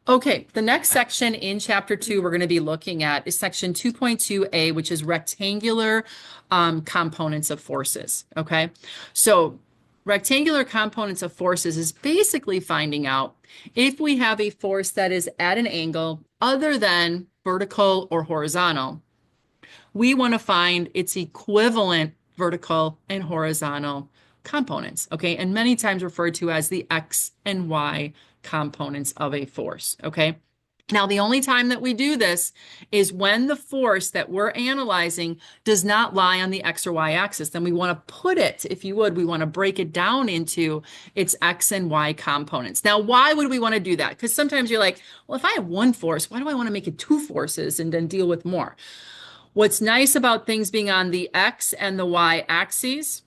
Okay, the next section in chapter 2 we're going to be looking at is section 2.2a, which is rectangular components of forces. Okay, so rectangular components of forces is basically finding out if we have a force that is at an angle other than vertical or horizontal, we want to find its equivalent vertical and horizontal components, okay? And many times referred to as the X and Y components of a force, okay? Now, the only time that we do this is when the force that we're analyzing does not lie on the X or Y axis. Then we want to put it, if you would, we want to break it down into its X and Y components. Now, why would we want to do that? Because sometimes you're like, well, if I have one force, why do I want to make it two forces and then deal with more? What's nice about things being on the X and the Y axes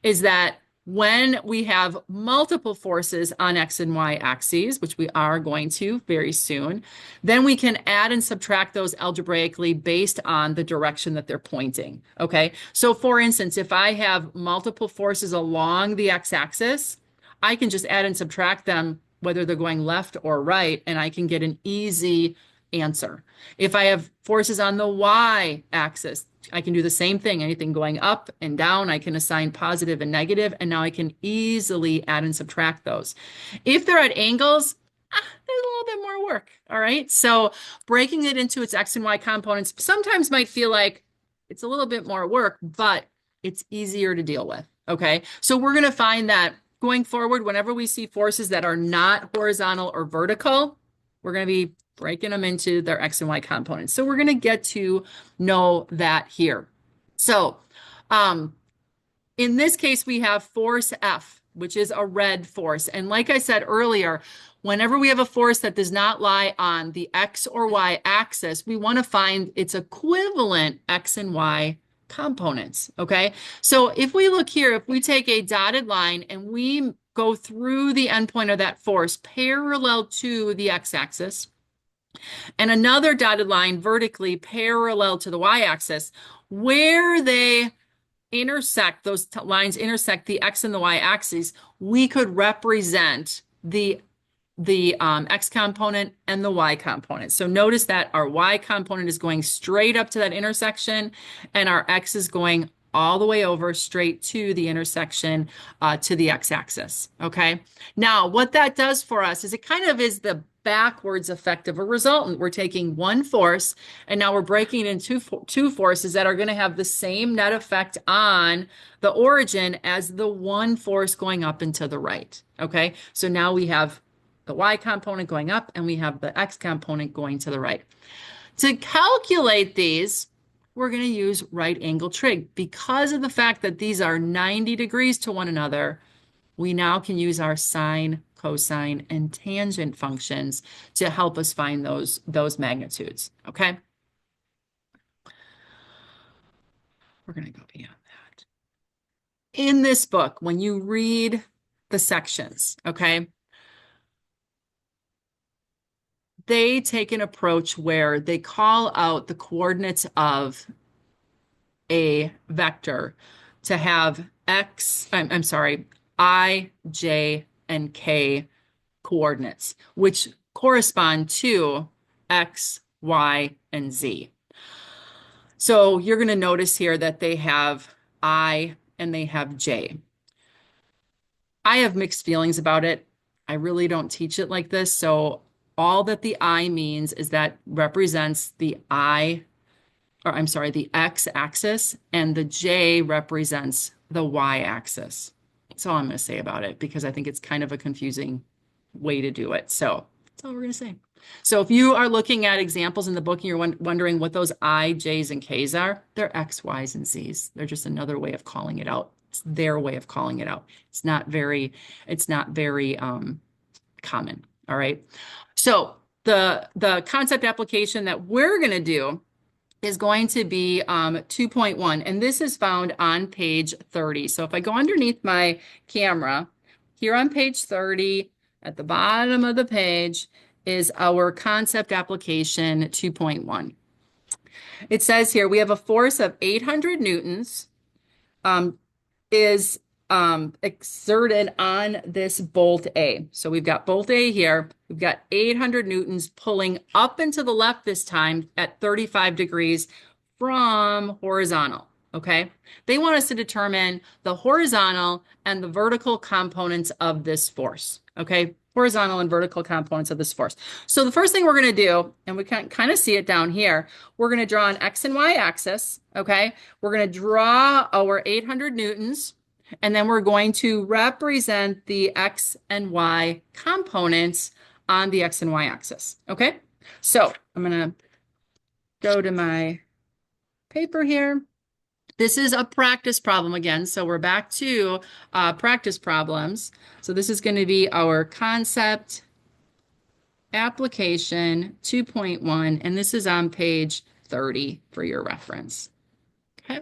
is that when we have multiple forces on X and Y axes, which we are going to very soon, then we can add and subtract those algebraically based on the direction that they're pointing. Okay. So for instance, if I have multiple forces along the X axis, I can just add and subtract them, whether they're going left or right, and I can get an easy answer. If I have forces on the Y axis, I can do the same thing. Anything going up and down, I can assign positive and negative, and now I can easily add and subtract those. If they're at angles, there's a little bit more work. All right. So breaking it into its X and Y components sometimes might feel like it's a little bit more work, but it's easier to deal with. Okay. So we're going to find that going forward, whenever we see forces that are not horizontal or vertical, we're going to be breaking them into their X and Y components. So we're going to get to know that here. So in this case, we have force F, which is a red force. And like I said earlier, whenever we have a force that does not lie on the X or Y axis, we want to find its equivalent X and Y components, okay? So if we look here, if we take a dotted line and we go through the endpoint of that force parallel to the X-axis, and another dotted line vertically parallel to the Y-axis, where they intersect, those lines intersect the X and the Y axes, we could represent the X component and the Y component. So notice that our Y component is going straight up to that intersection, and our X is going all the way over straight to the intersection to the X axis. Okay. Now, what that does for us is it kind of is the backwards effect of a resultant. We're taking one force and now we're breaking it into two forces that are going to have the same net effect on the origin as the one force going up and to the right. Okay. So now we have the Y component going up and we have the X component going to the right. To calculate these, we're going to use right angle trig. Because of the fact that these are 90 degrees to one another, we now can use our sine, cosine, and tangent functions to help us find those magnitudes, okay? We're going to go beyond that. In this book, when you read the sections, okay, they take an approach where they call out the coordinates of a vector to have I, J, and K coordinates, which correspond to X, Y, and Z. So you're going to notice here that they have I and they have J. I have mixed feelings about it. I really don't teach it like this. So all that the I means is that represents the the X axis, and the J represents the Y axis. That's all I'm going to say about it because I think it's kind of a confusing way to do it. So that's all we're going to say. So if you are looking at examples in the book and you're wondering what those I, J's, and K's are, they're X, Y's, and Z's. They're just another way of calling it out. It's their way of calling it out. It's not very common. All right. So the concept application that we're going to do is going to be 2.1, and this is found on page 30. So if I go underneath my camera, here on page 30, at the bottom of the page is our concept application 2.1. It says here we have a force of 800 newtons is exerted on this bolt A. So we've got bolt A here. We've got 800 newtons pulling up and to the left this time at 35 degrees from horizontal. Okay. They want us to determine the horizontal and the vertical components of this force. Okay. Horizontal and vertical components of this force. So the first thing we're going to do, and we can kind of see it down here, we're going to draw an X and Y axis. Okay. We're going to draw our 800 newtons. And then we're going to represent the X and Y components on the X and Y axis. Okay. So I'm going to go to my paper here. This is a practice problem again. So we're back to practice problems. So this is going to be our concept application 2.1, and this is on page 30 for your reference. Okay.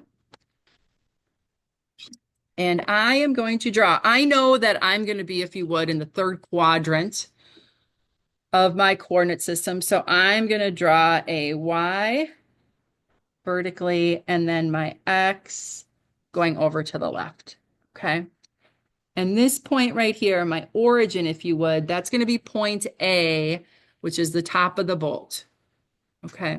And I am going to draw. I know that I'm going to be, if you would, in the third quadrant of my coordinate system. So I'm going to draw a Y vertically and then my X going over to the left. Okay. And this point right here, my origin, if you would, that's going to be point A, which is the top of the bolt. Okay.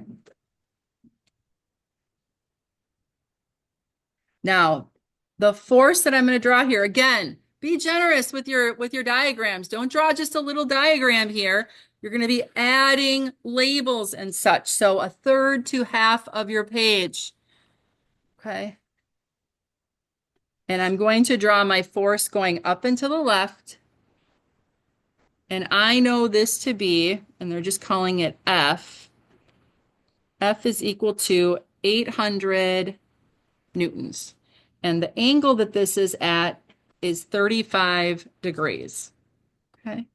Now, the force that I'm going to draw here, again, be generous with your diagrams. Don't draw just a little diagram here. You're going to be adding labels and such. So a third to half of your page. Okay. And I'm going to draw my force going up and to the left. And I know this to be, and they're just calling it F. F is equal to 800 newtons. And the angle that this is at is 35 degrees. Okay.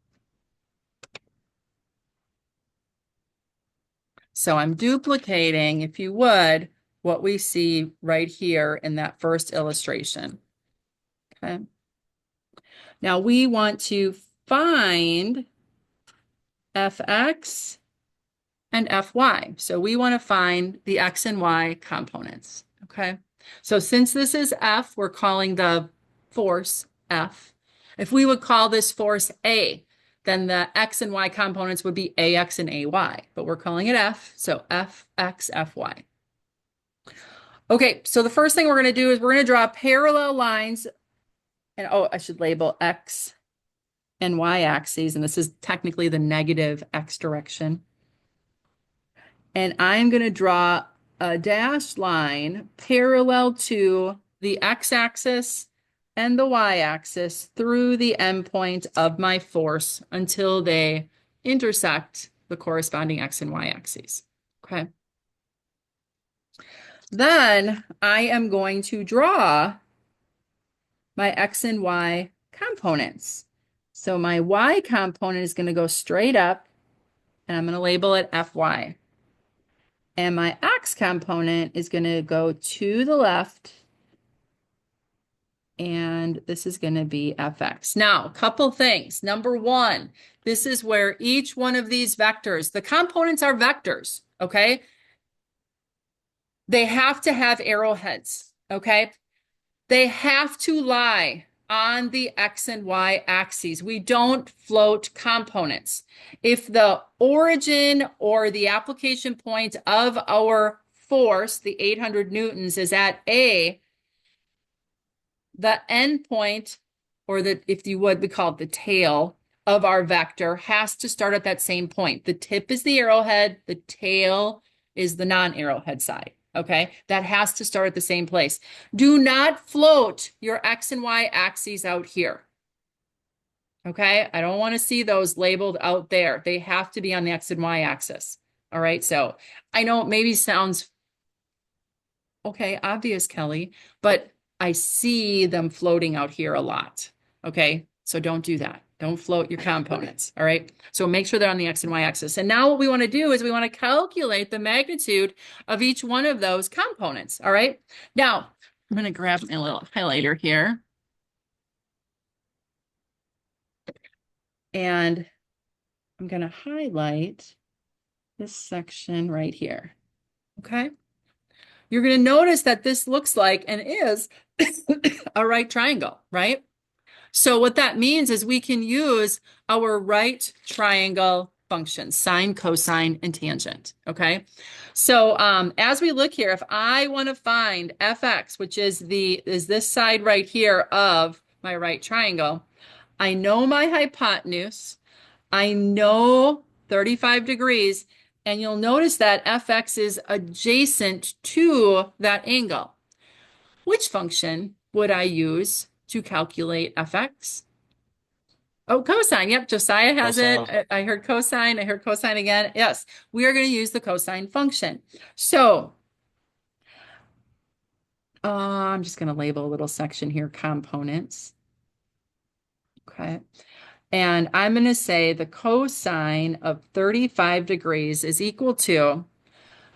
So I'm duplicating, if you would, what we see right here in that first illustration. Okay. Now we want to find Fx and Fy. So we want to find the X and Y components. Okay. So since this is F, we're calling the force F. If we would call this force A, then the X and Y components would be AX and AY, but we're calling it F. So Fx, Fy. Okay, so the first thing we're going to do is we're going to draw parallel lines. And oh, I should label X and Y axes. And this is technically the negative X direction. And I'm going to draw a dashed line parallel to the X-axis and the Y-axis through the endpoint of my force until they intersect the corresponding X and Y axes. Okay. Then I am going to draw my X and Y components. So my Y component is going to go straight up, and I'm going to label it Fy. And my X component is going to go to the left, and this is going to be Fx. Now, a couple things. Number one, this is where each one of these vectors, the components are vectors, okay? They have to have arrowheads, okay? They have to lie on the X and Y axes. We don't float components. If the origin or the application point of our force, the 800 newtons, is at A, the end point, or the, if you would, we call it the tail of our vector, has to start at that same point. The tip is the arrowhead, the tail is the non-arrowhead side. Okay, that has to start at the same place. Do not float your X and Y axes out here. Okay, I don't want to see those labeled out there. They have to be on the X and Y axis. All right, so I know it maybe sounds okay, obvious, Kelly, but I see them floating out here a lot. Okay, so don't do that. Don't float your components. All right, so make sure they're on the X and Y axis. And now what we want to do is we want to calculate the magnitude of each one of those components. All right, now I'm going to grab my little highlighter here. And I'm going to highlight this section right here. Okay. you're going to notice that this looks like and is a right triangle, right? So what that means is we can use our right triangle functions, sine, cosine, and tangent, okay? So as we look here, if I want to find fx, which is this side right here of my right triangle, I know my hypotenuse, I know 35 degrees, and you'll notice that fx is adjacent to that angle. Which function would I use to calculate fx? Oh, cosine. Yep, Josiah has Cosine. it. I heard cosine. I heard cosine again. Yes, we are going to use the cosine function. So I'm just going to label a little section here, components. Okay. And I'm going to say the cosine of 35 degrees is equal to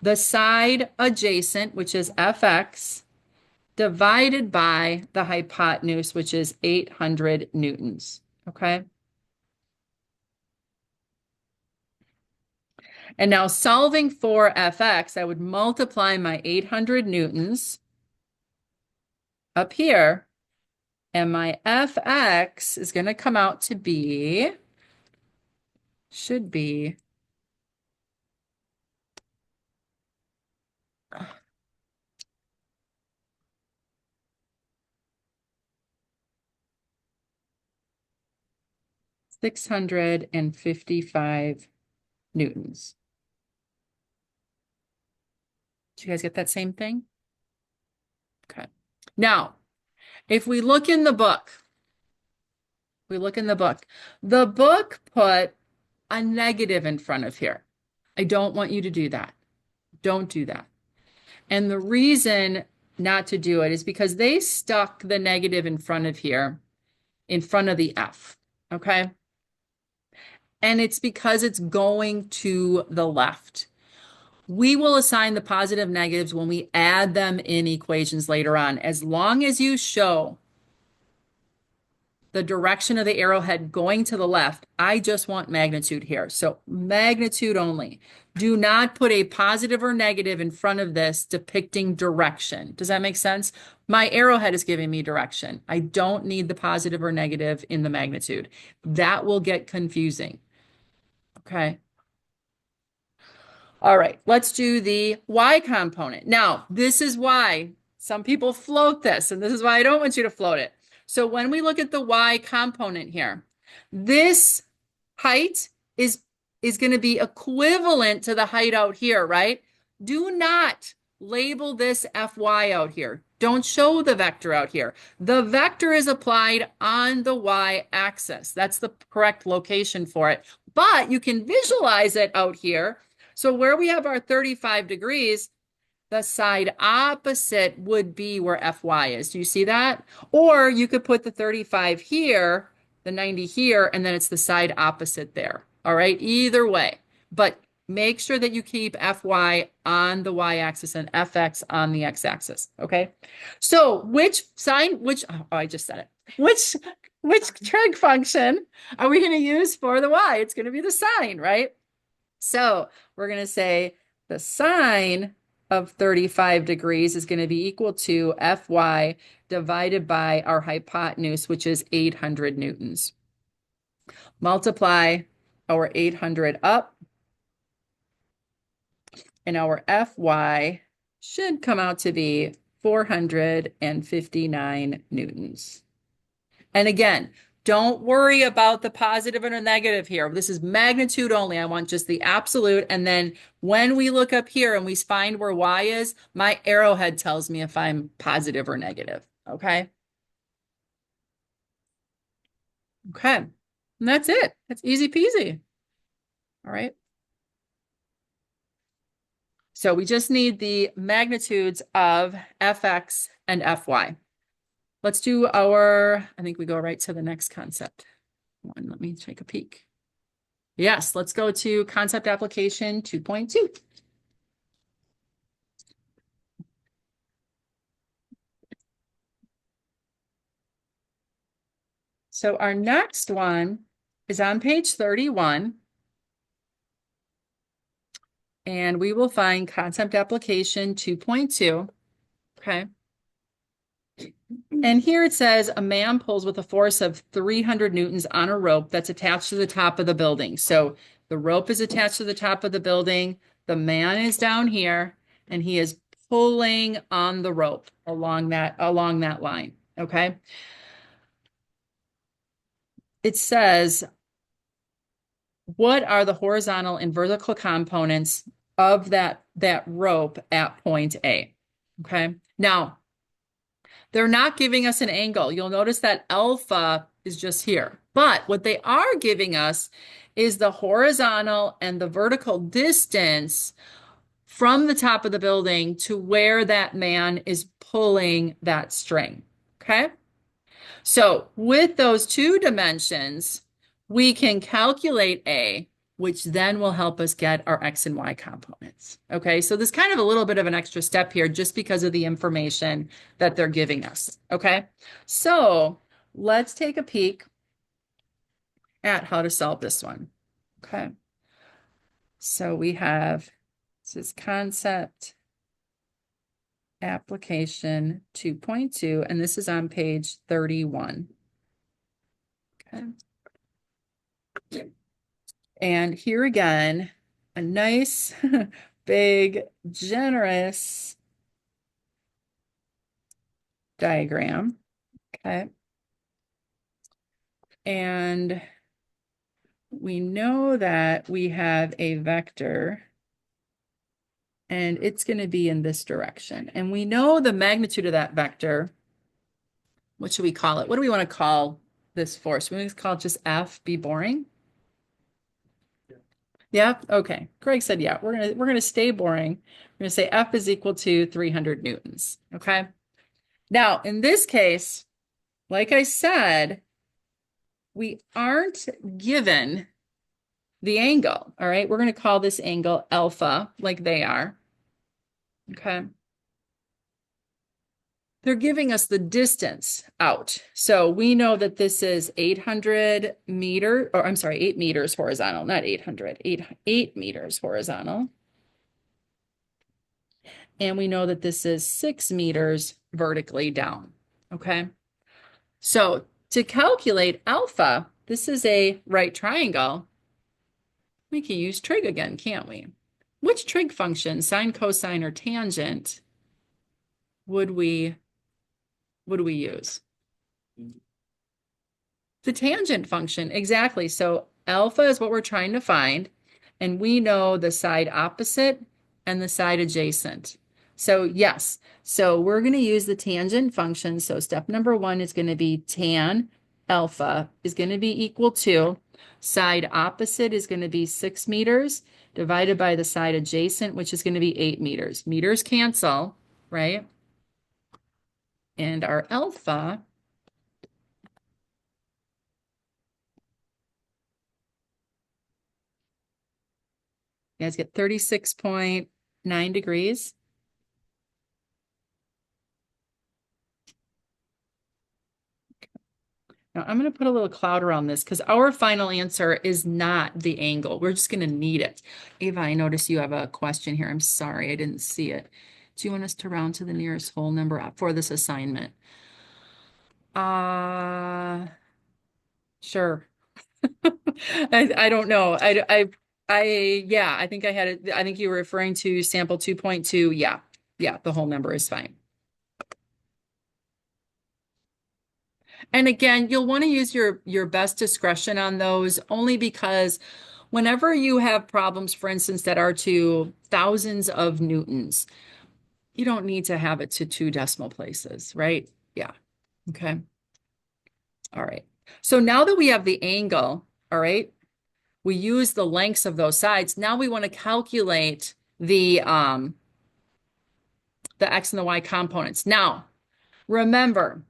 the side adjacent, which is fx, divided by the hypotenuse, which is 800 newtons. Okay. And now solving for fx, I would multiply my 800 newtons up here, and my fx is going to come out to be, should be 655 newtons. Did you guys get that same thing? Okay. Now, if we look in the book, the book put a negative in front of here. I don't want you to do that. Don't do that. And the reason not to do it is because they stuck the negative in front of here, in front of the F, okay? And it's because it's going to the left. We will assign the positive negatives when we add them in equations later on. As long as you show the direction of the arrowhead going to the left, I just want magnitude here. So magnitude only. Do not put a positive or negative in front of this depicting direction. Does that make sense? My arrowhead is giving me direction. I don't need the positive or negative in the magnitude. That will get confusing. Okay. All right, let's do the y component. Now, this is why some people float this, and this is why I don't want you to float it. So when we look at the y component here, this height is going to be equivalent to the height out here, right? Do not label this fy out here. Don't show the vector out here. The vector is applied on the y-axis. That's the correct location for it. But you can visualize it out here. So where we have our 35 degrees, the side opposite would be where Fy is. Do you see that? Or you could put the 35 here, the 90 here, and then it's the side opposite there. All right, either way. But make sure that you keep Fy on the y-axis and Fx on the x-axis. Okay. So I just said it. Which trig function are we going to use for the y? It's going to be the sine, right? So we're going to say the sine of 35 degrees is going to be equal to Fy divided by our hypotenuse, which is 800 newtons. Multiply our 800 up, and our Fy should come out to be 459 newtons. And again, don't worry about the positive and a negative here. This is magnitude only. I want just the absolute. And then when we look up here and we find where y is, my arrowhead tells me if I'm positive or negative. Okay. Okay. And that's it. That's easy peasy. All right. So we just need the magnitudes of fx and fy. Let's do I think we go right to the next concept. Let me take a peek. Yes, let's go to concept application 2.2. So our next one is on page 31. and we will find concept application 2.2. Okay. And here it says a man pulls with a force of 300 newtons on a rope that's attached to the top of the building. So the rope is attached to the top of the building. The man is down here and he is pulling on the rope along that line. Okay. It says, what are the horizontal and vertical components of that rope at point A? Okay. Now, they're not giving us an angle. You'll notice that alpha is just here. But what they are giving us is the horizontal and the vertical distance from the top of the building to where that man is pulling that string. Okay? So with those two dimensions, we can calculate A, which then will help us get our X and Y components. Okay, so there's kind of a little bit of an extra step here just because of the information that they're giving us. Okay, so let's take a peek at how to solve this one. Okay, so we have, this is concept application 2.2, and this is on page 31. Okay. And here again, a nice, big, generous diagram. Okay. And we know that we have a vector and it's going to be in this direction. And we know the magnitude of that vector. What should we call it? What do we want to call this force? We want to call it just F, be boring? Yeah. Okay. Greg said, yeah, we're gonna stay boring. We're gonna say F is equal to 300 newtons. Okay. Now, in this case, like I said, we aren't given the angle. All right. We're going to call this angle alpha, like they are. Okay. They're giving us the distance out. So we know that this is 800 meter, or I'm sorry, 8 meters horizontal, not 800, 8 meters horizontal. And we know that this is 6 meters vertically down. Okay. So to calculate alpha, this is a right triangle. We can use trig again, can't we? Which trig function, sine, cosine, or tangent, would we use? The tangent function, exactly. So alpha is what we're trying to find, and we know the side opposite and the side adjacent. So yes, so we're going to use the tangent function. So step number 1 is going to be tan alpha is going to be equal to side opposite is going to be 6 meters divided by the side adjacent, which is going to be 8 meters. Meters cancel, right? And our alpha you guys get 36.9 degrees. Now I'm going to put a little cloud around this because our final answer is not the angle. We're just going to need it. Ava, I notice you have a question here. I'm sorry, I didn't see it. Do you want us to round to the nearest whole number for this assignment? Sure. I don't know. Yeah, I think I had it. I think you were referring to sample 2.2. Yeah. Yeah, the whole number is fine. And again, you'll want to use your best discretion on those only because whenever you have problems, for instance, that are to thousands of newtons, you don't need to have it to 2 decimal places, right? Yeah. Okay. All right. So now that we have the angle, all right, we use the lengths of those sides. Now we want to calculate the X and the Y components. Now, remember,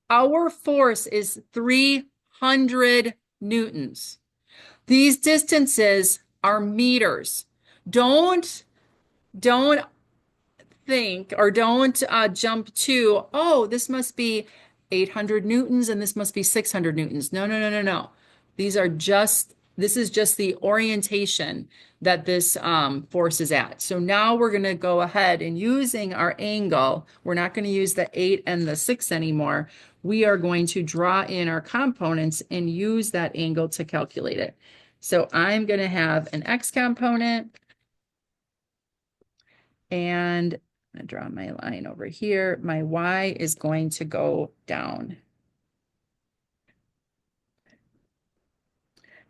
our force is 300 newtons. These distances are meters. Don't think or don't jump to, oh, this must be 800 newtons and this must be 600 newtons. No, no, no, no, no. These are just This is just the orientation that this force is at. So now we're going to go ahead and using our angle, we're not going to use the 8 and the 6 anymore. We are going to draw in our components and use that angle to calculate it. So I'm going to have an X component, and I'm going to draw my line over here. My Y is going to go down.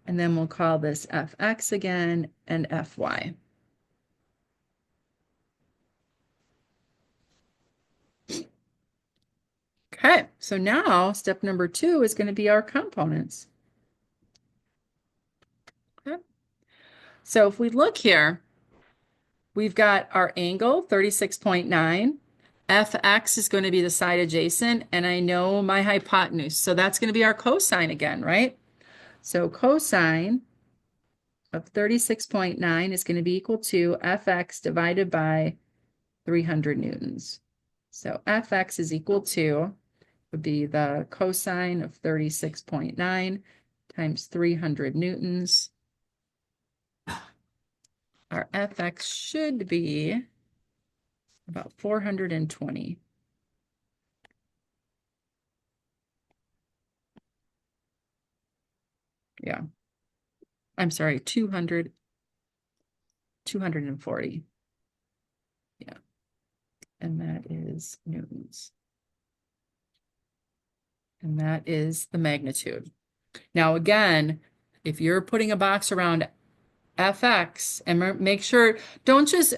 And then we'll call this Fx again and Fy. Okay, so now step number 2 is going to be our components. Okay. So if we look here, we've got our angle, 36.9. Fx is going to be the side adjacent, and I know my hypotenuse. So that's going to be our cosine again, right? So cosine of 36.9 is going to be equal to Fx divided by 300 newtons. So Fx is equal to, would be the cosine of 36.9 times 300 newtons. Our Fx should be about 420. Yeah. I'm sorry, 240. Yeah. And that is newtons. And that is the magnitude. Now, again, if you're putting a box around Fx, and make sure, don't just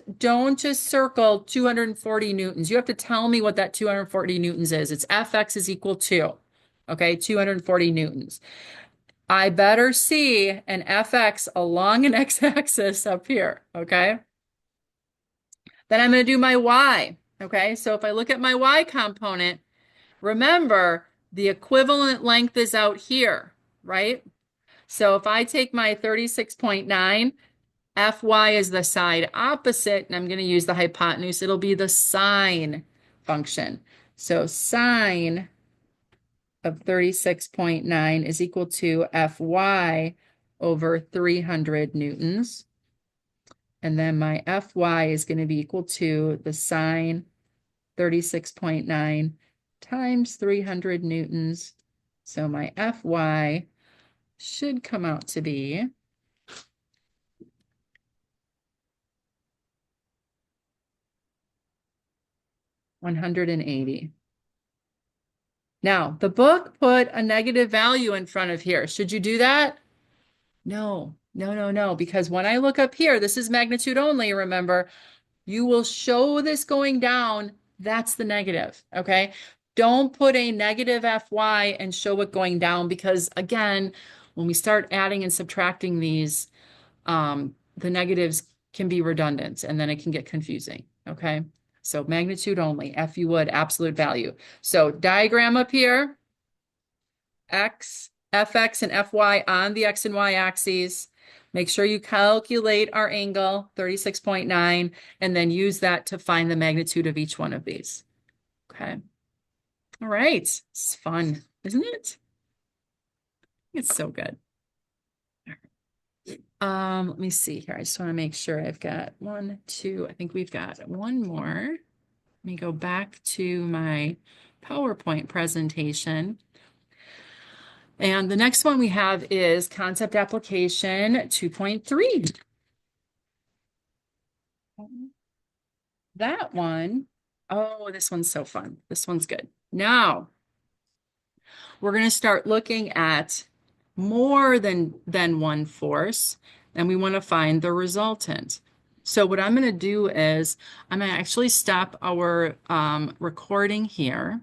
circle 240 newtons. You have to tell me what that 240 newtons is. It's Fx is equal to, okay, 240 newtons. I better see an Fx along an x-axis up here, okay? Then I'm going to do my y, okay? So if I look at my y component, remember, the equivalent length is out here, right? So if I take my 36.9, Fy is the side opposite, and I'm going to use the hypotenuse. It'll be the sine function. So sine of 36.9 is equal to Fy over 300 newtons. And then my Fy is going to be equal to the sine 36.9 times 300 newtons. So my Fy should come out to be 180. Now, the book put a negative value in front of here. Should you do that? No, no, no, no, because when I look up here, this is magnitude only, remember, you will show this going down. That's the negative, okay? Don't put a negative Fy and show it going down because, again, when we start adding and subtracting these, the negatives can be redundant and then it can get confusing, okay? So magnitude only, F you would, absolute value. So diagram up here, X, Fx and Fy on the X and Y axes. Make sure you calculate our angle, 36.9, and then use that to find the magnitude of each one of these. Okay. All right. It's fun, isn't it? It's so good. Let me see here. I just want to make sure I've got 1, 2. I think we've got one more. Let me go back to my PowerPoint presentation. And the next one we have is concept application 2.3. That one, oh, this one's so fun. This one's good. Now, we're going to start looking at more than one force, and we want to find the resultant. So what I'm going to do is I'm going to actually stop our recording here.